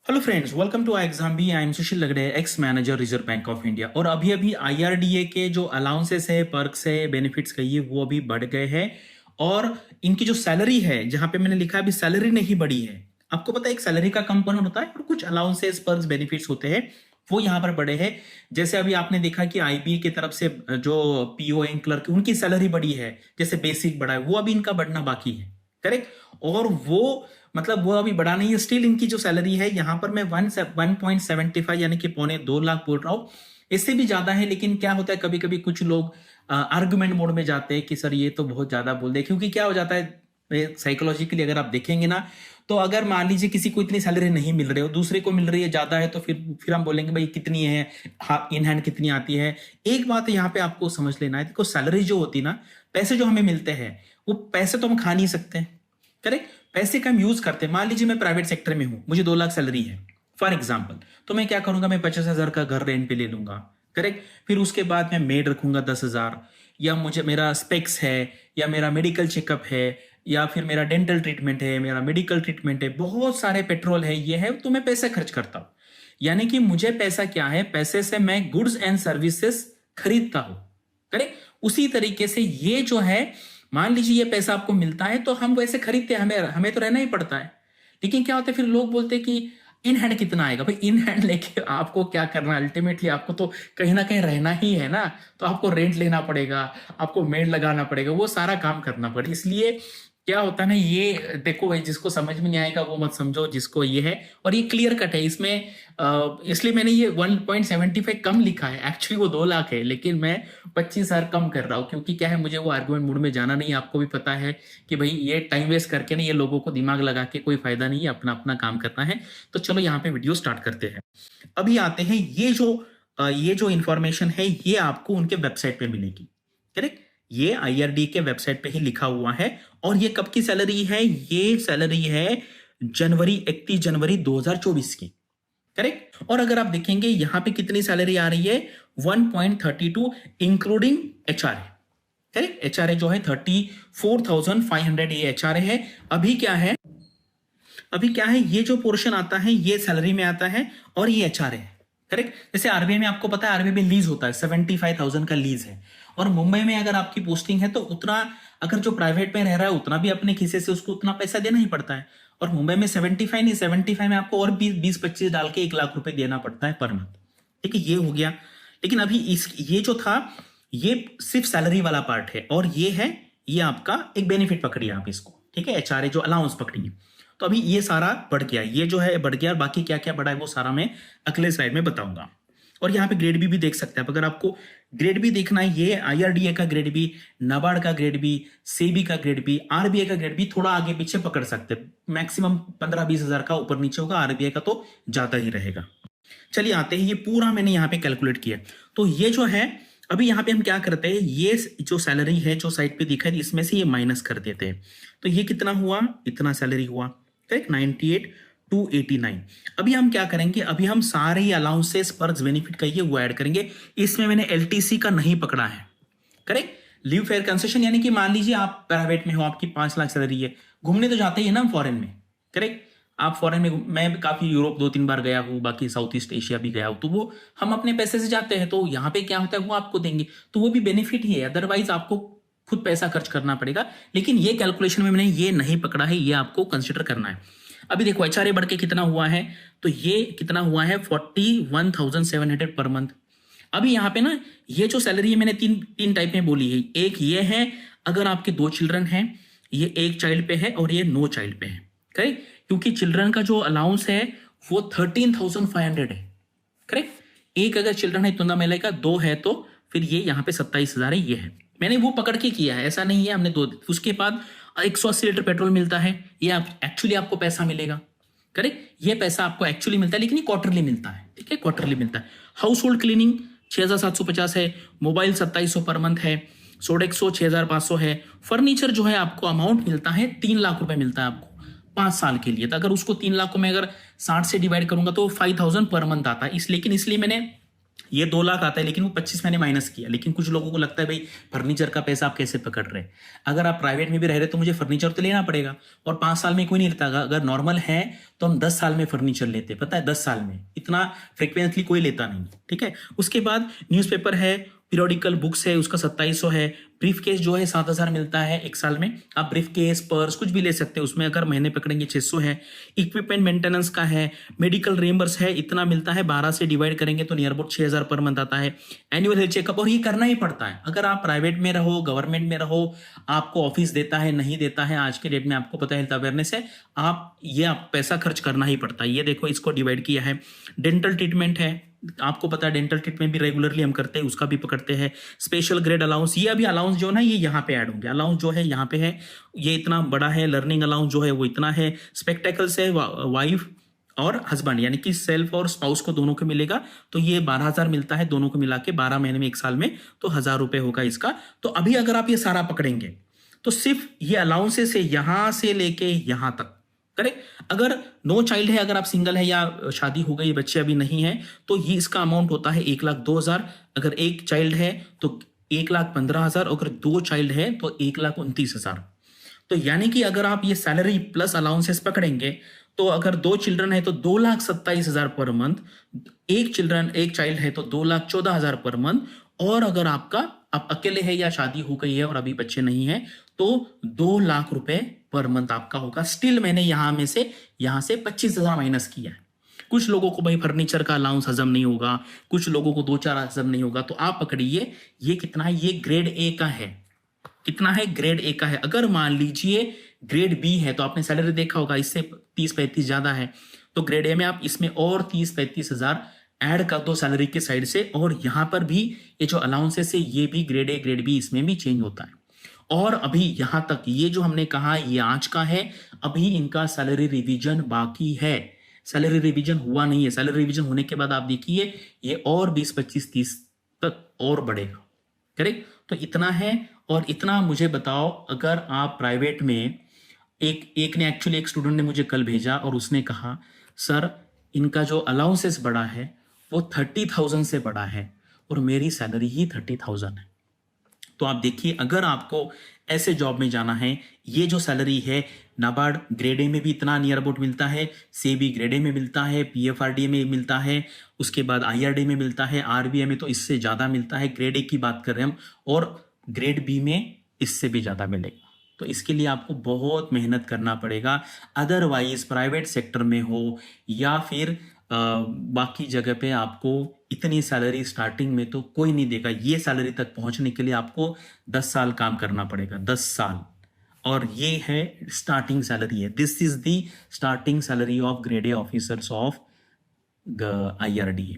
Hello friends, welcome to exam B. I am Sushil Lagade, ex manager Reserve Bank of India. और अभी अभी IRDA के जो अलाउंसेस है, पर्क्स है, बेनिफिट्स कहिए, वो अभी बढ़ गए हैं। और इनकी जो सैलरी है, जहां पे मैंने लिखा है अभी सैलरी नहीं बढ़ी है। आपको पता है एक सैलरी का कंपोनेंट होता है और कुछ अलाउंसेस, पर्क्स, बेनिफिट्स होते हैं, वो यहाँ पर बढ़े हैं। जैसे अभी आपने देखा कि आईबीए की तरफ से जो पीओ एंड क्लर्क उनकी सैलरी बढ़ी है, जैसे बेसिक बढ़ा है, वो अभी इनका बढ़ना बाकी है। करेक्ट। और वो मतलब वो अभी बढ़ा नहीं है, स्टिल इनकी जो सैलरी है यहाँ पर मैं 1.75 यानी कि 2.25 लाख बोल रहा हूँ। इससे भी ज्यादा है, लेकिन क्या होता है कभी कभी कुछ लोग आर्गुमेंट मोड में जाते हैं कि सर ये तो बहुत ज्यादा बोल दे। क्योंकि क्या हो जाता है साइकोलॉजिकली, अगर आप देखेंगे ना, तो अगर मान लीजिए किसी को इतनी सैलरी नहीं मिल रही हो, दूसरे को मिल रही है ज्यादा है, तो फिर हम बोलेंगे भाई कितनी है, इन हैंड कितनी आती है। एक बात यहाँ पे आपको समझ लेना है, देखो सैलरी जो होती है ना, पैसे जो हमें मिलते हैं, वो पैसे तो हम खा नहीं सकते। करेक्ट। पैसे का हम यूज करते हैं। मान लीजिए मैं प्राइवेट सेक्टर में हूं, मुझे 2 लाख सैलरी है फॉर एग्जाम्पल, तो मैं क्या करूंगा, मैं 50,000 का घर रेंट पे ले लूंगा। करेक्ट। फिर उसके बाद मैं मेड रखूंगा 10,000, या मुझे मेरा स्पेक्स है, या मेरा मेडिकल चेकअप है, या फिर मेरा डेंटल ट्रीटमेंट है, मेरा मेडिकल ट्रीटमेंट है, बहुत सारे पेट्रोल है, ये है, तो मैं पैसे खर्च करता हूं। यानी कि मुझे पैसा क्या है, पैसे से मैं गुड्स एंड सर्विसेज खरीदता हूं। करेक्ट। उसी तरीके से ये जो है, मान लीजिए ये पैसा आपको मिलता है तो हम वैसे खरीदते हैं, हमें हमें तो रहना ही पड़ता है। लेकिन क्या होता है, फिर लोग बोलते हैं कि इन हैंड कितना आएगा। भाई इन हैंड लेके आपको क्या करना है, अल्टीमेटली आपको तो कहीं ना कहीं रहना ही है ना। तो आपको रेंट लेना पड़ेगा, आपको मेड लगाना पड़ेगा, वो सारा काम करना पड़ेगा। इसलिए क्या होता है ना, ये देखो भाई, जिसको समझ में नहीं आएगा वो मत समझो, जिसको ये है। और ये क्लियर कट है इसमें, इसलिए मैंने ये 1.75 कम लिखा है। एक्चुअली वो 2 लाख है, लेकिन मैं 25,000 कम कर रहा हूँ। क्योंकि क्या है, मुझे वो आर्गुमेंट मूड में जाना नहीं है। आपको भी पता है कि भाई ये टाइम वेस्ट करके ना, ये लोगों को दिमाग लगा के कोई फायदा नहीं है, अपना अपना काम करना है। तो चलो यहाँ पे वीडियो स्टार्ट करते हैं। अभी आते हैं, ये जो इंफॉर्मेशन है, ये आपको उनके वेबसाइट पे मिलेगी। करेक्ट। ये आईआरडी के वेबसाइट पे ही लिखा हुआ है। और ये कब की सैलरी है, ये सैलरी है 31 जनवरी 2024 की। करेक्ट। और अगर आप देखेंगे यहां पे कितनी सैलरी आ रही है, 1.32 इंक्लूडिंग एचआरए। करेक्ट। एचआरए जो है 34,500, ये एचआरए है। अभी क्या है, ये जो पोर्शन आता है ये सैलरी में आता है, और ये एचआरए है। करेक्ट। जैसे आरबीआई में आपको पता है, आरबीआई में लीज होता है, 75,000 का लीज है। और मुंबई में अगर आपकी पोस्टिंग है तो उतना, अगर जो प्राइवेट में रह रहा है उतना भी अपने खीसे से उसको उतना पैसा देना ही पड़ता है। और मुंबई में 75 नहीं, 75 में आपको और 20-25 डाल के 1 लाख रुपए देना पड़ता है पर मंथ। ठीक है, ये हो गया। लेकिन अभी ये जो था, ये सिर्फ सैलरी वाला पार्ट है। और ये है, ये आपका एक बेनिफिट पकड़िए आप इसको। ठीक है, एचआरए जो अलाउंस पकड़िए। तो अभी ये सारा बढ़ गया, ये जो है बढ़ गया। और बाकी क्या क्या बढ़ा है वो सारा मैं अगले स्लाइड में बताऊंगा। और यहाँ पे ग्रेड बी भी देख सकते हैं। अगर आपको ग्रेड बी देखना है, ये आईआरडीए का ग्रेड बी, नाबार्ड का ग्रेड बी, सेबी का ग्रेड बी, आरबीआई का ग्रेड बी थोड़ा आगे पीछे पकड़ सकते हैं। मैक्सिमम 15-20 हजार का ऊपर नीचे होगा, आरबीआई का तो ज्यादा ही रहेगा। चलिए आते हैं, ये पूरा मैंने यहाँ पे कैलकुलेट किया। तो ये जो है, अभी यहाँ पे हम क्या करते हैं, ये जो सैलरी है जो साइड पे दिखा है, इसमें से ये माइनस कर देते हैं। तो ये कितना हुआ, इतना सैलरी हुआ। करेक्ट, 98,289। अभी हम क्या करेंगे, अभी हम सारे ही अलाउंसेस, पर्क्स, बेनिफिट कहिए वो ऐड करेंगे। इसमें मैंने एलटीसी का नहीं पकड़ा है। करेक्ट। लीव फेयर कंसेशन, यानी कि मान लीजिए आप प्राइवेट में हो, आपकी 5 लाख सैलरी है, घूमने तो जाते ही ना फॉरेन में। करेक्ट। आप फॉरेन में, मैं काफी यूरोप 2-3 बार गया हूँ, बाकी साउथ ईस्ट एशिया भी गया हूँ, तो वो हम अपने पैसे से जाते हैं। तो यहाँ पे क्या होता है, वो आपको देंगे, तो वो भी बेनिफिट ही है। अदरवाइज आपको खुद पैसा खर्च करना पड़ेगा। लेकिन ये कैलकुलेशन में मैंने ये नहीं पकड़ा है, ये आपको कंसिडर करना है। अभी देखो एचआरए बढ़ के कितना हुआ है, तो ये कितना हुआ है, 41,700 पर मंथ। अभी यहाँ पे ना, ये जो सैलरी है मैंने तीन टाइप में बोली है। एक ये है, अगर आपके 2 चिल्ड्रन हैं, ये 1 चाइल्ड पे है, और ये नो चाइल्ड पे है। करेक्ट। क्योंकि चिल्ड्रन का जो अलाउंस है वो 13,500 है। करेक्ट। एक अगर चिल्ड्रन है तो मिलेगा, 2 है तो फिर ये यहाँ पे 27,000 है, ये है। मैंने वो पकड़ के किया है, ऐसा नहीं है हमने 2। उसके बाद 180 लीटर पेट्रोल मिलता है, ये एक्चुअली आपको पैसा मिलेगा। करेक्ट। ये पैसा आपको एक्चुअली मिलता है, लेकिन ये क्वार्टरली मिलता है। ठीक है, क्वार्टरली मिलता है। हाउस होल्ड क्लीनिंग 6,750 है, मोबाइल 2,700 पर मंथ है, सोडेक्सो 6,500 है। फर्नीचर जो है आपको अमाउंट मिलता है 3 लाख रुपए मिलता है आपको 5 साल के लिए। तो अगर उसको 3 लाख को मैं अगर 60 से डिवाइड करूंगा तो 5,000 पर मंथ आता है। लेकिन इसलिए मैंने ये 2 लाख आता है, लेकिन वो 25 मैंने माइनस किया। लेकिन कुछ लोगों को लगता है भाई फर्नीचर का पैसा आप कैसे पकड़ रहे हैं, अगर आप प्राइवेट में भी रह रहे तो मुझे फर्नीचर तो लेना पड़ेगा, और 5 साल में कोई नहीं लेता। अगर नॉर्मल है तो हम 10 साल में फर्नीचर लेते, पता है, 10 साल में, इतना फ्रिक्वेंटली कोई लेता नहीं। ठीक है, उसके बाद न्यूज़पेपर है, पीरियोडिकल बुक्स है, उसका 2700 है। ब्रीफ केस जो है 7000 मिलता है एक साल में। आप ब्रीफ केस, पर्स कुछ भी ले सकते हैं, उसमें अगर महीने पकड़ेंगे 600 है। इक्विपमेंट मेंटेनेंस का है, मेडिकल रिएम्बर्स है, इतना मिलता है। 12 से डिवाइड करेंगे तो नियर अबाउट 6000 पर मंथ आता है। एनुअल हेल्थ चेकअप, और ये करना ही पड़ता है, अगर आप प्राइवेट में रहो, गवर्नमेंट में रहो, आपको ऑफिस देता है नहीं देता है, आज के डेट में आपको पता है, हेल्थ अवेयरनेस है, आप पैसा खर्च करना ही पड़ता है। ये देखो, इसको डिवाइड किया है। डेंटल ट्रीटमेंट है, आपको पता है डेंटल ट्रीटमेंट भी रेगुलरली हम करते हैं, उसका भी पकड़ते हैं। स्पेशल ग्रेड अलाउंस, ये अभी अलाउंस जो है ना, ये यहाँ पे ऐड होंगे। अलाउंस जो है यहाँ पे है, ये इतना बड़ा है। लर्निंग अलाउंस जो है वो इतना है। स्पेक्टेकल्स है, वाइफ और हस्बैंड यानी कि सेल्फ और स्पाउस को दोनों को मिलेगा, तो ये 12,000 मिलता है दोनों को मिला के 12 महीने में, एक साल में, तो 1000 रुपए होगा इसका। तो अभी अगर आप ये सारा पकड़ेंगे तो सिर्फ ये अलाउंसेस है यहां से लेके यहां तक, करेक्ट। अगर नो चाइल्ड है, अगर आप सिंगल है या शादी हो गई, बच्चे अभी नहीं है, तो ये इसका अमाउंट होता है 1,02,000। अगर एक चाइल्ड है तो 1,15,000, अगर 2 चाइल्ड है तो 1,29,000। तो यानी कि अगर आप ये सैलरी प्लस अलाउंसेस पकड़ेंगे तो अगर 2 चिल्ड्रन है तो 2,27,000 पर मंथ, एक चाइल्ड है तो 2,14,000 पर मंथ, और अगर आप अकेले है या शादी हो गई है और अभी बच्चे नहीं है तो 2 लाख रुपए पर मंथ आपका होगा। स्टिल मैंने यहां से 25,000 माइनस किया है। कुछ लोगों को भाई फर्नीचर का अलाउंस हजम नहीं होगा, कुछ लोगों को 2-4 हजम नहीं होगा, तो आप पकड़िए ये कितना है, ये ग्रेड ए का है। कितना है, ग्रेड ए का है। अगर मान लीजिए ग्रेड बी है तो आपने सैलरी देखा होगा, इससे 30-35 ज्यादा है, तो ग्रेड ए में आप इसमें और 30-35 हजार ऐड कर दो सैलरी के साइड से, और यहां पर भी ये जो अलाउंसेस है ये भी ग्रेड ए ग्रेड बी इसमें भी चेंज होता है। और अभी यहां तक ये जो हमने कहा ये आज का है, अभी इनका सैलरी रिवीजन बाकी है। सैलरी रिवीजन हुआ नहीं है, सैलरी रिवीजन होने के बाद आप देखिए ये और 20-25-30 तक और बढ़ेगा, करेक्ट। तो इतना है। और इतना मुझे बताओ, अगर आप प्राइवेट में, एक स्टूडेंट ने मुझे कल भेजा और उसने कहा सर इनका जो अलाउंसेस बढ़ा है वो 30,000 से बढ़ा है और मेरी सैलरी ही 30,000 है। तो आप देखिए, अगर आपको ऐसे जॉब में जाना है, ये जो सैलरी है, नाबार्ड ग्रेड ए में भी इतना नियर अबाउट मिलता है, सेबी ग्रेड ए में मिलता है, पीएफआरडीए में मिलता है, उसके बाद आईआरडी में मिलता है, आरबीआई में तो इससे ज़्यादा मिलता है। ग्रेड ए की बात कर रहे हैं हम, और ग्रेड बी में इससे भी ज़्यादा मिलेगा। तो इसके लिए आपको बहुत मेहनत करना पड़ेगा। अदरवाइज प्राइवेट सेक्टर में हो या फिर बाकी जगह पे आपको इतनी सैलरी स्टार्टिंग में तो कोई नहीं देगा। ये सैलरी तक पहुंचने के लिए आपको 10 साल काम करना पड़ेगा, 10 साल। और ये है स्टार्टिंग सैलरी है, this is the starting salary of grade A officers of IRDA।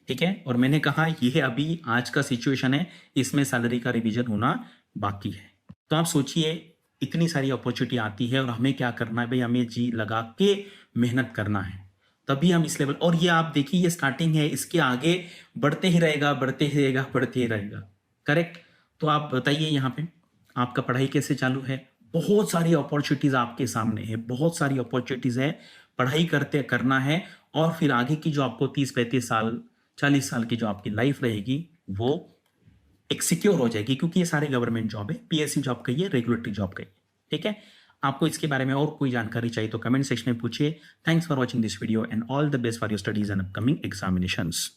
ठीक है, और मैंने कहा ये अभी आज का सिचुएशन है, इसमें सैलरी का रिवीजन होना बाकी है। तो आप सोचिए, इतनी सारी अपॉर्चुनिटी आती है और हमें क्या करना है भाई, हमें जी लगा के मेहनत करना है, तभी हम इस लेवल। और ये आप देखिए, ये स्टार्टिंग है, इसके आगे बढ़ते ही रहेगा, बढ़ते ही रहेगा, बढ़ते ही रहेगा, करेक्ट। तो आप बताइए यहाँ पे आपका पढ़ाई कैसे चालू है। बहुत सारी अपॉर्चुनिटीज आपके सामने है, बहुत सारी अपॉर्चुनिटीज है, पढ़ाई करना है, और फिर आगे की जो आपको 30-35 साल 40 साल की जो आपकी लाइफ रहेगी वो एक सिक्योर हो जाएगी, क्योंकि ये सारे गवर्नमेंट जॉब है, PSC जॉब कहिए, रेगुलेटरी जॉब कहिए। ठीक है, आपको इसके बारे में और कोई जानकारी चाहिए तो कमेंट सेक्शन में पूछिए। Thanks for watching this video and all the best for your studies and upcoming examinations.